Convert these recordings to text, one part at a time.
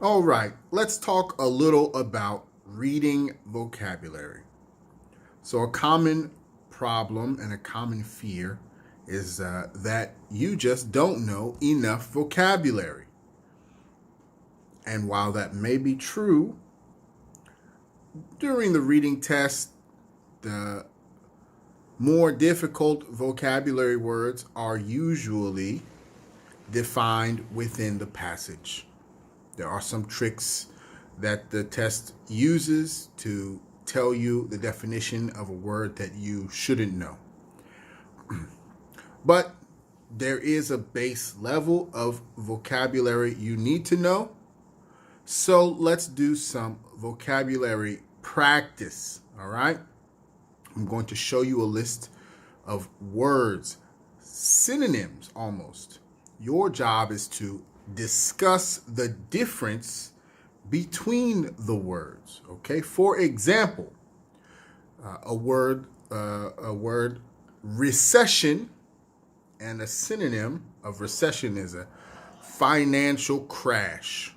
All right, let's talk a little about reading vocabulary. So, a common problem and a common fear is that you just don't know enough vocabulary. And while that may be true, during the reading test, the more difficult vocabulary words are usually defined within the passage. There are some tricks that the test uses to tell you the definition of a word that you shouldn't know. But there is a base level of vocabulary you need to know. So let's do some vocabulary practice, all right? I'm going to show you a list of words, synonyms almost. Your job is to discuss the difference between the words, okay? For example, a word recession, and a synonym of recession is a financial crash.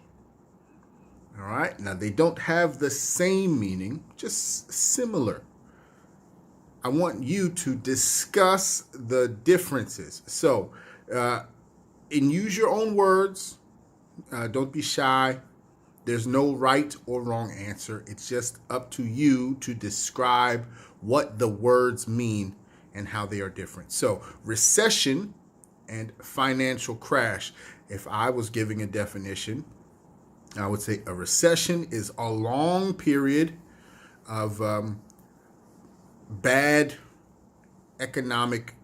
All right, now they don't have the same meaning, just similar. I want you to discuss the differences. So, and use your own words. Don't be shy. There's no right or wrong answer. It's just up to you to describe what the words mean and how they are different. So, recession and financial crash. If I was giving a definition, I would say a recession is a long period of bad economic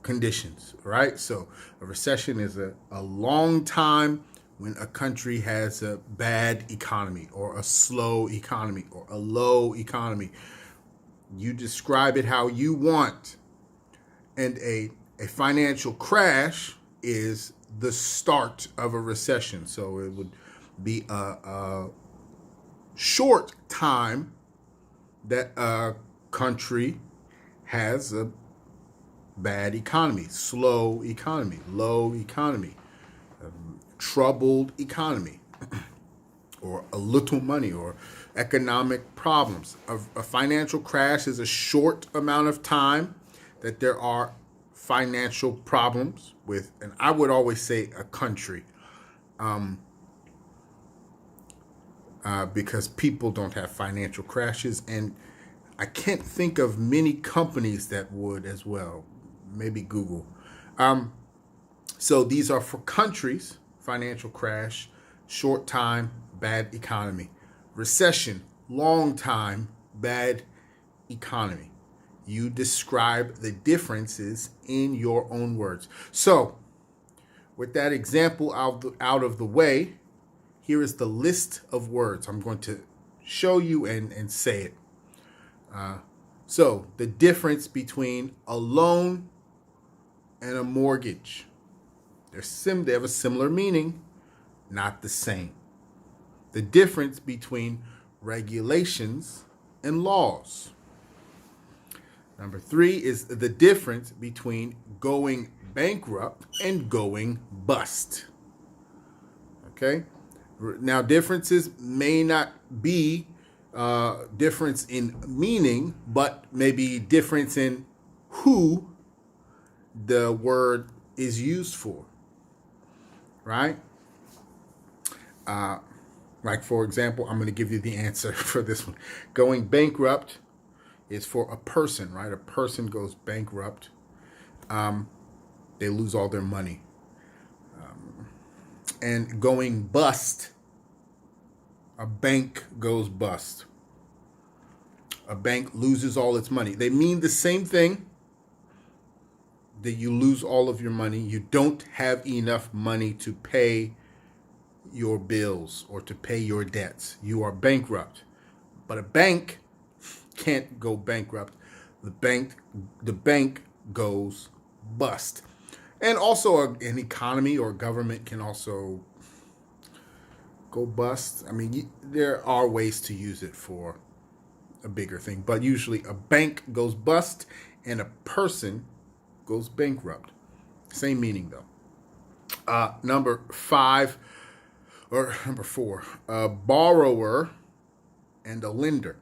conditions, right? So a recession is a long time when a country has a bad economy or a slow economy or a low economy. You describe it how you want. And a financial crash is the start of a recession. So it would be a short time that a country has a bad economy, slow economy, low economy, troubled economy, or a little money, or economic problems. A financial crash is a short amount of time that there are financial problems with, and I would always say a country, because people don't have financial crashes, and I can't think of many companies that would as well. Maybe Google. So these are for countries: financial crash, short time, bad economy; recession, long time, bad economy. You describe the differences in your own words. So, with that example out of the way, here is the list of words. I'm going to show you and say it. So, the difference between a loan and a mortgage. They have a similar meaning, not the same. The difference between regulations and laws. Number 3 is the difference between going bankrupt and going bust. Okay? Now, differences may not be difference in meaning, but maybe difference in who the word is used for, right? Like, for example, I'm going to give you the answer for this one. Going bankrupt is for a person, right? A person goes bankrupt. They lose all their money. And going bust, a bank goes bust. A bank loses all its money. They mean the same thing, that you lose all of your money. You don't have enough money to pay your bills or to pay your debts. You are bankrupt. But a bank can't go bankrupt. The bank goes bust. And also an economy or government can also go bust. I mean, there are ways to use it for a bigger thing, but usually a bank goes bust and a person goes bankrupt. Same meaning though. Number 5 Or number 4, a borrower and a lender.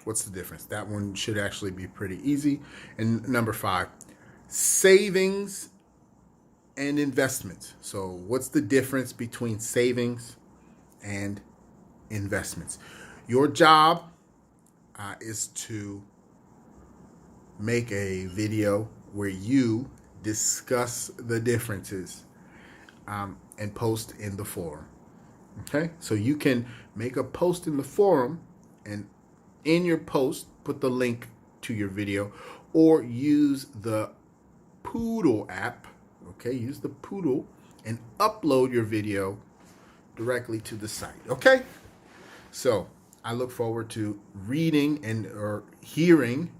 What's the difference? That one should actually be pretty easy. And number 5, savings and investments. So what's the difference between savings and investments? Your job is to make a video where you discuss the differences and post in the forum. Okay, so you can make a post in the forum, and in your post put the link to your video, or use the Poodle app. Okay, use the Poodle and upload your video directly to the site. Okay, so I look forward to reading or hearing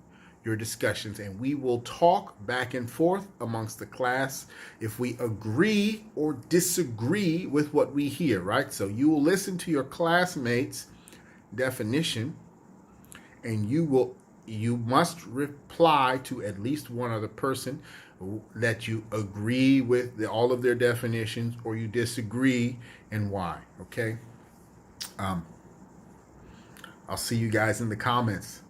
your discussions, and we will talk back and forth amongst the class if we agree or disagree with what we hear, right? So you will listen to your classmates' definition, and you must reply to at least one other person that you agree with all of their definitions, or you disagree, and why. Okay, I'll see you guys in the comments.